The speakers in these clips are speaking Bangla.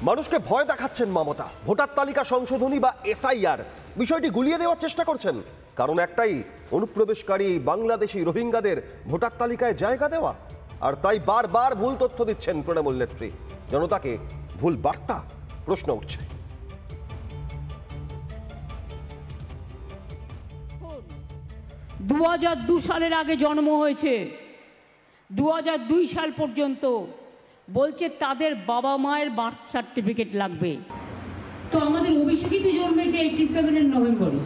মানুষকে ভয় দেখাচ্ছেন মমতা। ভোটার তালিকা সংশোধনী বা এসআইআর বিষয়টি গুলিয়ে দেওয়ার চেষ্টা করছেন। কারণ একটাই, অনুপ্রবেশকারী বাংলাদেশি রোহিঙ্গাদের ভোটার তালিকায় জায়গা দেওয়া। আর তাই বারবার ভুল তথ্য দিচ্ছেন তৃণমূল নেত্রী। জনতাকে ভুল বার্তা। প্রশ্ন উঠছে, 2002 সালের আগে জন্ম হয়েছে, 2002 সাল পর্যন্ত বলছে তাদের বাবা মায়ের বার্থ সার্টিফিকেট লাগবে। তো আমাদের অভিষেকিত জন্মেছে 87 নভেম্বরে।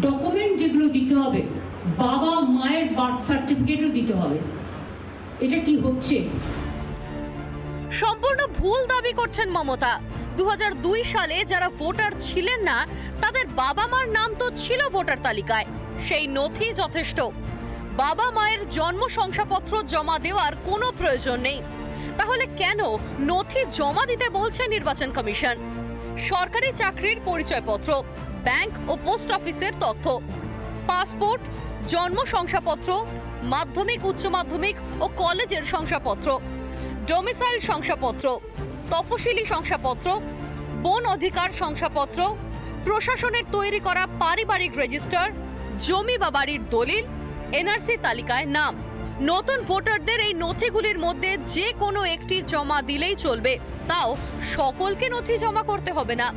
ডকুমেন্ট যেগুলো দিতে হবে, বাবা মায়ের বার্থ সার্টিফিকেটও দিতে হবে। এটা কি হচ্ছে? সম্পূর্ণ ভুল দাবি করছেন মমতা। 2002 সালে যারা ভোটার ছিলেন না, তাদের বাবা মার নাম তো ছিল ভোটার তালিকায়, সেই নথি যথেষ্ট। বাবা মায়ের জন্ম শংসাপত্র জমা দেওয়ার কোনো প্রয়োজন নেই। তাহলে কেন নথি জমা দিতে বলছে নির্বাচন কমিশন? সরকারি চাকরির পরিচয়পত্র, ব্যাংক ও পোস্ট অফিসের তথ্য, পাসপোর্ট, জন্ম শংসাপত্র, মাধ্যমিক, উচ্চ মাধ্যমিক ও কলেজের শংসাপত্র, ডোমিসাইল শংসাপত্র, তফসিলি শংসাপত্র, বন অধিকার শংসাপত্র, প্রশাসনের তৈরি করা পারিবারিক রেজিস্টার, জমি বা বাড়ির দলিল, এনআরসি তালিকায় নাম। নতুন ভোটারদের এই নথিগুলির মধ্যে যে কোনো একটি জমা দিলেই চলবে, তাও সকলকে নথি জমা করতে হবে না।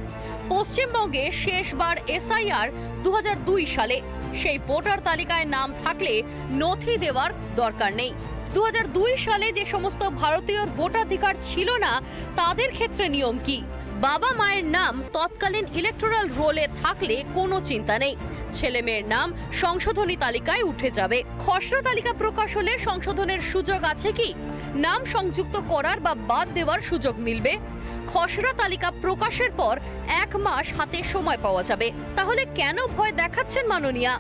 পশ্চিমবঙ্গে শেষবার এসআইআর 2002 সালে, সেই ভোটার তালিকায় নাম থাকলে নথি দেওয়ার দরকার নেই। 2002 সালে যে সমস্ত ভারতীয়র ভোটাধিকার ছিল না, তাদের ক্ষেত্রে নিয়ম কি? বাবা মায়ের নাম তৎকালীন ইলেকটোরাল রোলে থাকলে কোনো চিন্তা নেই, ছেলে মেয়ের নাম সংশোধনী তালিকায় উঠে যাবে। খসড়া তালিকা প্রকাশ হলে সংশোধনের সুযোগ আছে কি? নাম সংযুক্ত করার বা বাদ দেওয়ার সুযোগ মিলবে। খসড়া তালিকা প্রকাশের পর 1 মাস হাতে সময় পাওয়া যাবে। তাহলে কেন ভয় দেখাচ্ছেন মাননীয়া?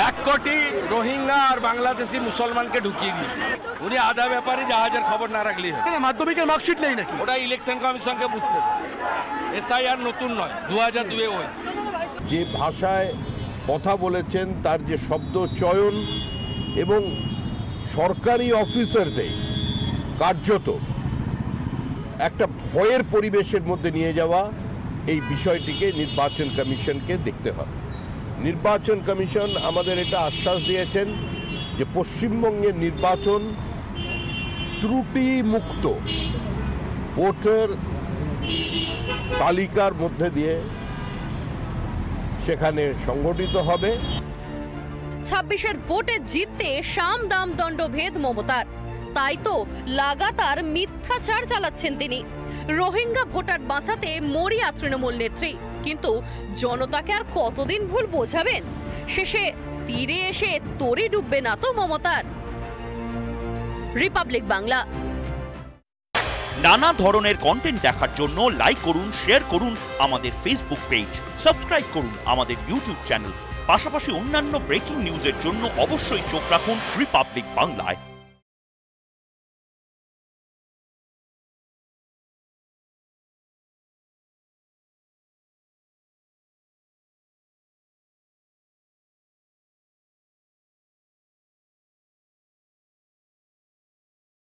1 কোটি রোহিঙ্গা আর বাংলাদেশি মুসলমানকে ঢুকিয়ে দিয়েছে। উনি আধা ব্যাপারে জাহাজের খবর না রাখলে মাধ্যমিকের মার্কশিট নেই নাকি? ওটা ইলেকশন কমিশনকে বুঝতে হবে। এসআইআর নতুন নয়, 2002 হয়েছে। যে ভাষায় কথা বলেছেন, তার যে শব্দ চয়ন এবং সরকারি অফিসারদের কার্যত একটা ভয়ের পরিবেশের মধ্যে নিয়ে যাওয়া, এই বিষয়টিকে নির্বাচন কমিশনকে দেখতে হবে। নির্বাচন কমিশন আমাদের এটা আশ্বাস দিয়েছেন যে পশ্চিমবঙ্গের নির্বাচন ত্রুটি মুক্ত ভোটার তালিকার মধ্যে দিয়ে সেখানে সংগঠিত হবে। 26-এর ভোটে জিততে সাম দাম দণ্ডভেদ মমতার, তাই তো লাগাতার মিথ্যাচার চালাচ্ছেন তিনি। রোহিঙ্গা ভোটার বাঁচাতে মরিয়া তৃণমূল নেত্রী, কিন্তু জনতাকে আর কতদিন ভুল বোঝাবেন? শেষে তীরে এসে তরি ডুববে না তো মমতার? রিপাবলিক বাংলা। নানা ধরনের কন্টেন্ট দেখার জন্য লাইক করুন, শেয়ার করুন আমাদের ফেসবুক পেজ, সাবস্ক্রাইব করুন আমাদের ইউটিউব চ্যানেল। পাশাপাশি অন্যান্য ব্রেকিং নিউজের জন্য অবশ্যই চোখ রাখুন রিপাবলিক বাংলায়।